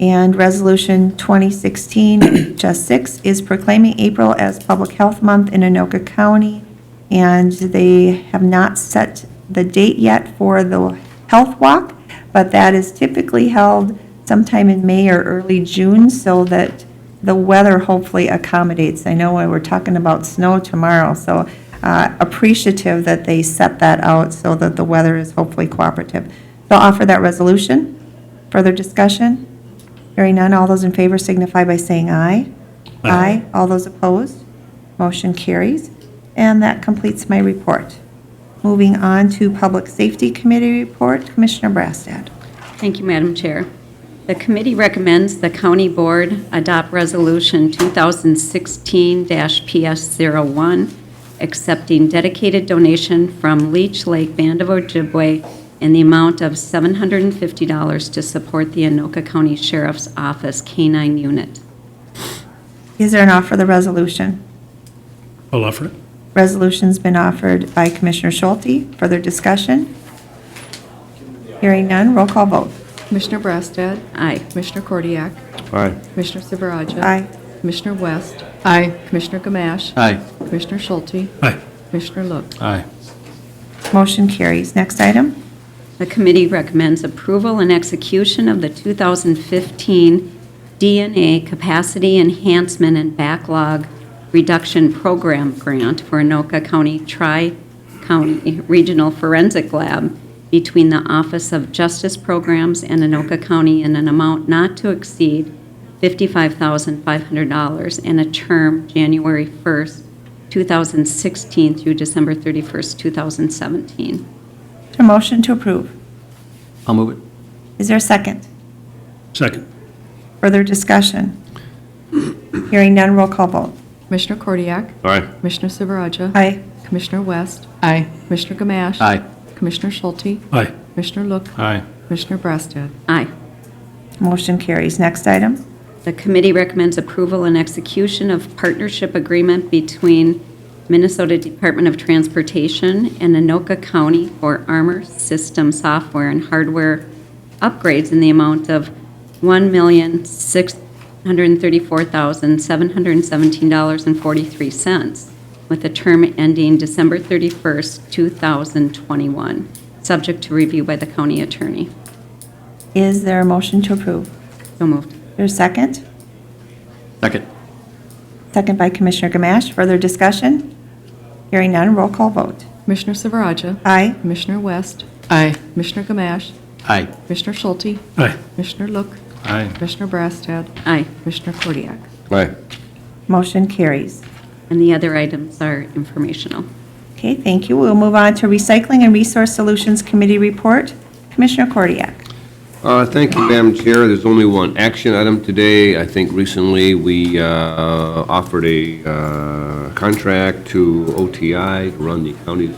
And Resolution 2016 HS6 is proclaiming April as Public Health Month in Anoka County, and they have not set the date yet for the health walk, but that is typically held sometime in May or early June so that the weather hopefully accommodates. I know we're talking about snow tomorrow, so appreciative that they set that out so that the weather is hopefully cooperative. So I'll offer that resolution. Further discussion? Hearing none, all those in favor signify by saying aye. Aye. All those opposed? Motion carries. And that completes my report. Moving on to Public Safety Committee report, Commissioner Brassad. Thank you, Madam Chair. The committee recommends the county board adopt Resolution 2016-PS01, accepting dedicated donation from Leech Lake Band of Ojibwe in the amount of $750 to support the Anoka County Sheriff's Office K-9 unit. Is there an offer of the resolution? I'll offer it. Resolution's been offered by Commissioner Schulte. Further discussion? Hearing none, roll call vote. Commissioner Brassad. Aye. Commissioner Kordiak. Aye. Commissioner Silveraja. Aye. Commissioner West. Aye. Commissioner Gamache. Aye. Commissioner Schulte. Aye. Commissioner Look. Aye. Motion carries. Next item. The committee recommends approval and execution of the 2015 DNA Capacity Enhancement and Backlog Reduction Program Grant for Anoka County Tri-County Regional Forensic Lab between the Office of Justice Programs and Anoka County in an amount not to exceed $55,500 and a term January 1st, 2016 through December 31st, 2017. A motion to approve. I'll move it. Is there a second? Second. Further discussion? Hearing none, roll call vote. Commissioner Kordiak. Aye. Commissioner Silveraja. Aye. Commissioner West. Aye. Commissioner Gamache. Aye. Commissioner Schulte. Aye. Commissioner Look. Aye. Commissioner Brassad. Aye. Motion carries. Next item. The committee recommends approval and execution of partnership agreement between Minnesota Department of Transportation and Anoka County for Armor System software and hardware upgrades in the amount of $1,634,717.43, with a term ending December 31st, 2021, subject to review by the county attorney. Is there a motion to approve? So moved. There's a second? Second. Second by Commissioner Gamache. Further discussion? Hearing none, roll call vote. Commissioner Silveraja. Aye. Commissioner West. Aye. Commissioner Gamache. Aye. Commissioner Schulte. Aye. Commissioner Look. Aye. Commissioner Brassad. Aye. Commissioner Kordiak. Aye. Motion carries. And the other items are informational. Okay, thank you. We'll move on to Recycling and Resource Solutions Committee report. Commissioner Kordiak. Thank you, Madam Chair. There's only one action item today. I think recently we offered a contract to OTI to run the county's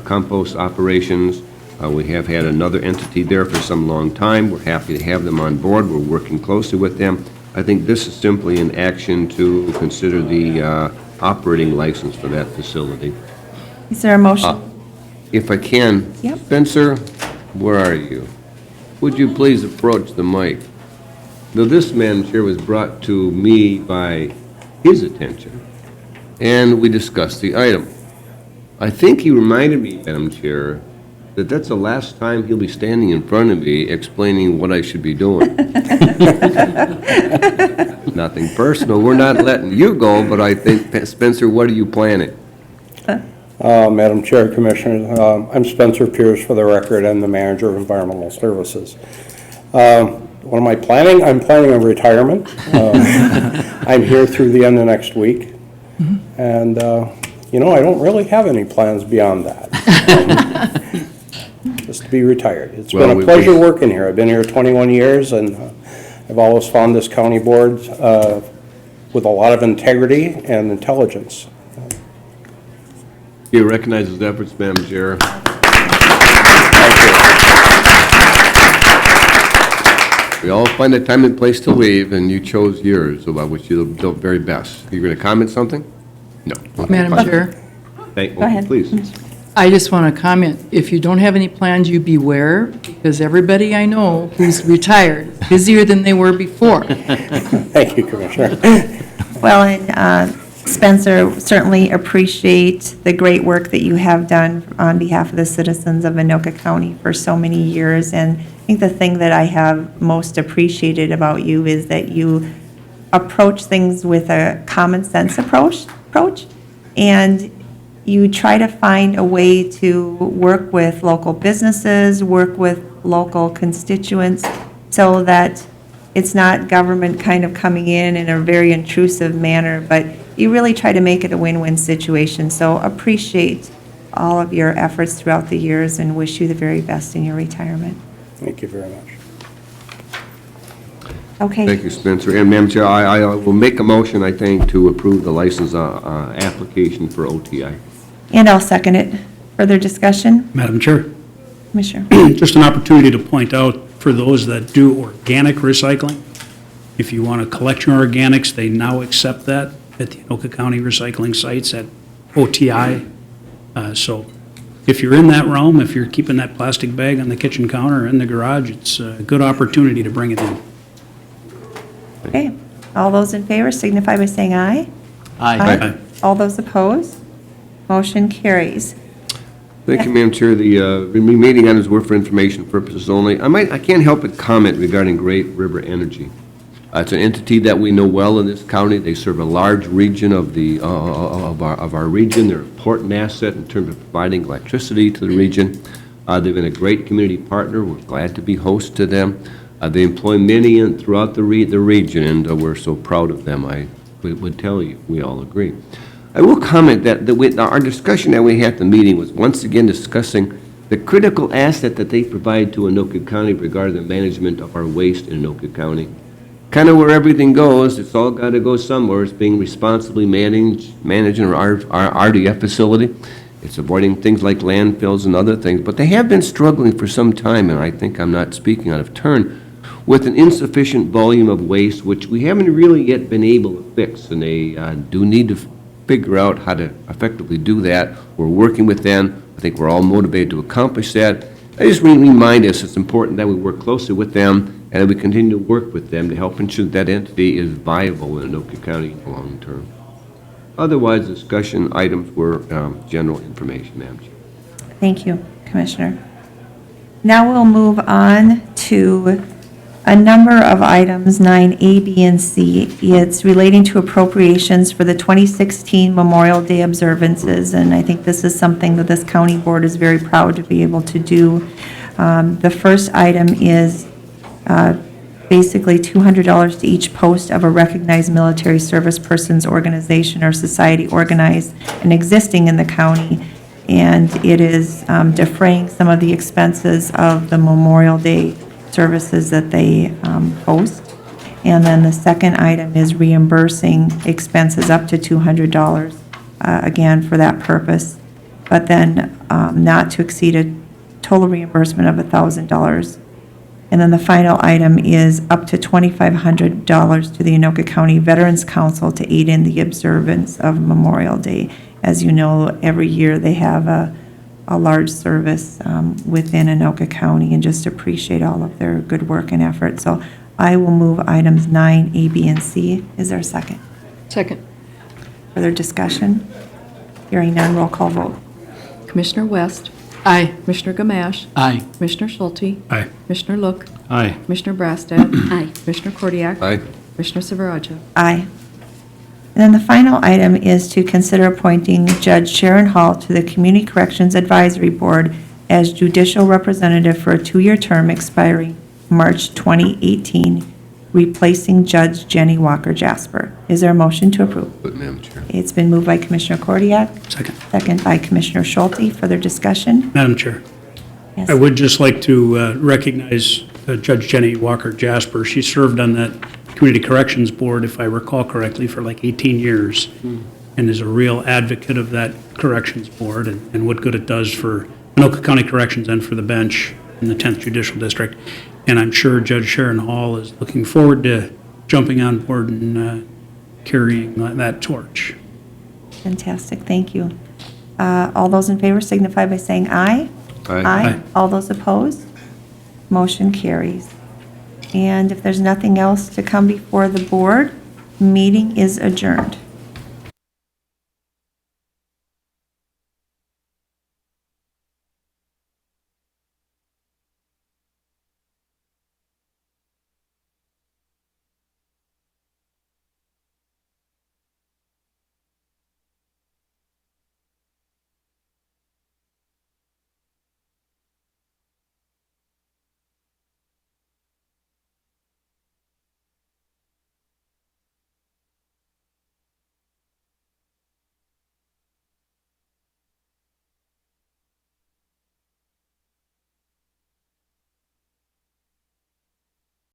compost operations. We have had another entity there for some long time. We're happy to have them on board. We're working closely with them. I think this is simply an action to consider the operating license for that facility. Is there a motion? If I can, Yep. Spencer, where are you? Would you please approach the mic? Now, this, Madam Chair, was brought to me by his attention, and we discussed the item. I think he reminded me, Madam Chair, that that's the last time he'll be standing in front of me explaining what I should be doing. Nothing personal. We're not letting you go, but I think, Spencer, what are you planning? Madam Chair, Commissioners, I'm Spencer Pierce, for the record, and the Manager of Environmental Services. What am I planning? I'm planning on retirement. I'm here through the end of next week. And, you know, I don't really have any plans beyond that. Just to be retired. It's been a pleasure working here. I've been here 21 years, and I've always found this county board with a lot of integrity and intelligence. You recognize his efforts, Madam Chair. We all find a time and place to leave, and you chose yours, about which you do the very best. You're going to comment something? No. Okay, Madam fine. Chair, Go ahead. Please. I just want to comment, if you don't have any plans, you beware, because everybody I know who's retired, is busier than they were before. Thank you, Commissioner. Well, and Spencer, certainly appreciate the great work that you have done on behalf of the citizens of Anoka County for so many years. And I think the thing that I have most appreciated about you is that you approach things with a common sense approach, and you try to find a way to work with local businesses, work with local constituents, so that it's not government kind of coming in a very intrusive manner, but you really try to make it a win-win situation. So appreciate all of your efforts throughout the years and wish you the very best in your retirement. Thank you very much. Okay. Thank you, Spencer. And Madam Chair, I will make a motion, I think, to approve the license application for OTI. And I'll second it. Further discussion? Madam Chair, Commissioner? just an opportunity to point out for those that do organic recycling, if you want to collect your organics, they now accept that at the Anoka County recycling sites at OTI. So if you're in that realm, if you're keeping that plastic bag on the kitchen counter or in the garage, it's a good opportunity to bring it in. Okay. All those in favor signify by saying aye. Aye. All those opposed? Motion carries. Thank you, Madam Chair. The meeting items were for information purposes only. I can't help but comment regarding Great River Energy. It's an entity that we know well in this county. They serve a large region of our region. They're an important asset in terms of providing electricity to the region. They've been a great community partner. We're glad to be host to them. They employ many throughout the region, and we're so proud of them. I would tell you, we all agree. I will comment that our discussion that we had at the meeting was once again discussing the critical asset that they provide to Anoka County regarding the management of our waste in Anoka County. Kind of where everything goes, it's all got to go somewhere. It's being responsibly managing our RDF facility. It's avoiding things like landfills and other things. But they have been struggling for some time, and I think I'm not speaking out of turn, with an insufficient volume of waste, which we haven't really yet been able to fix, and they do need to figure out how to effectively do that. We're working with them. I think we're all motivated to accomplish that. I just remind us it's important that we work closely with them and that we continue to work with them to help ensure that entity is viable in Anoka County in the long term. Otherwise, discussion items were general information, Madam Chair. Thank you, Commissioner. Now we'll move on to a number of items, 9A, B, and C. It's relating to appropriations for the 2016 Memorial Day observances, and I think this is something that this county board is very proud to be able to do. The first item is basically $200 to each post of a recognized military service persons organization or society organized and existing in the county, and it is defraying some of the expenses of the Memorial Day services that they host. And then the second item is reimbursing expenses up to $200, again, for that purpose, but then not to exceed a total reimbursement of $1,000. And then the final item is up to $2,500 to the Anoka County Veterans Council to aid in the observance of Memorial Day. As you know, every year they have a large service within Anoka County, and just appreciate all of their good work and effort. So I will move items 9, A, B, and C. Is there a second? Second. Further discussion? Hearing none, roll call vote. Commissioner West, Aye. Commissioner Gamache, Aye. Commissioner Schulte, Aye. Commissioner Look, Aye. Commissioner Brassad, Aye. Commissioner Kordiak. Aye. Commissioner Silveraja. Aye. And then the final item is to consider appointing Judge Sharon Hall to the Community Corrections Advisory Board as judicial representative for a 2-year term expiring March 2018, replacing Judge Jenny Walker Jasper. Is there a motion to approve? But, Madam Chair. It's been moved by Commissioner Kordiak, Second. second by Commissioner Schulte. Further discussion? Madam Chair, Yes. I would just like to recognize Judge Jenny Walker Jasper. She served on that Community Corrections Board, if I recall correctly, for like 18 years, and is a real advocate of that Corrections Board and what good it does for Anoka County Corrections and for the bench in the 10th Judicial District. And I'm sure Judge Sharon Hall is looking forward to jumping on board and carrying that torch. Fantastic, thank you. All those in favor signify by saying aye. Aye. Aye. All those opposed? Motion carries. And if there's nothing else to come before the board, meeting is adjourned.